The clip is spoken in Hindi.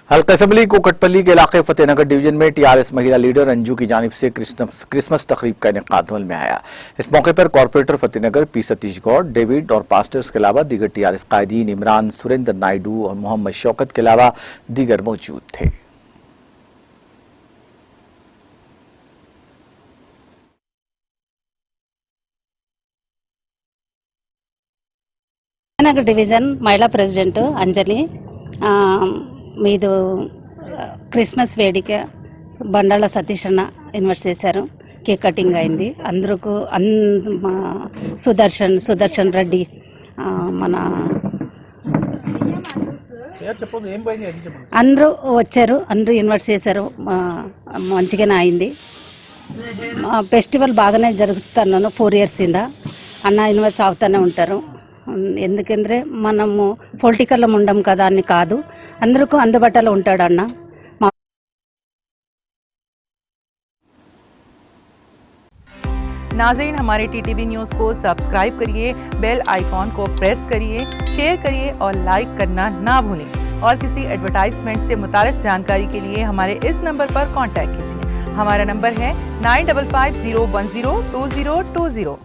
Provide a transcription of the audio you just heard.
हल्का असम्बली कोकटपल्ली के इलाके फतेहनगर डिवीजन में टीआरएस महिला लीडर अंजू की जानिब से क्रिसमस तकरीब का इनेकाद अमल में आया। इस मौके पर corporator Fatehnagar P Satish Goud, David और पास्टर्स के अलावा दीगर टीआरएस कायदीन इमरान, सुरेंद्र नायडू और मोहम्मद शौकत के अलावा दीगर मौजूद थे। నగర్ డివిజన్ మహిళా ప్రెసిడెంట్ అంజలి మీదు క్రిస్మస్ వేడుక బండాల సతీష్ అన్న ఇన్వైట్ చేశారు. కేక్ కటింగ్ అయింది. అందరికి సుదర్శన్ రెడ్డి మన అందరూ వచ్చారు. అందరూ ఇన్వైట్ చేశారు. మంచిగానే అయింది. ఫెస్టివల్ బాగానే జరుగుతున్నాను 4 years ఇంద అన్న ఇన్వైట్ అవుతూనే ఉంటారు. ఎందుకంటే మనము పొలిటికల్లో ఉండం కదా అని కాదు, అందరికీ అందుబాటులో ఉంటాడు అన్న. नाज़रीन, हमारे टीटीवी न्यूज़ को सब्सक्राइब करिए, बेल आइकॉन को प्रेस करिए, शेयर करिए और लाइक करना ना भूलें। और किसी एडवर्टाइजमेंट से मुताल्लिक जानकारी के लिए हमारे इस नंबर पर कांटेक्ट कीजिए। हमारा नंबर है 9550102020।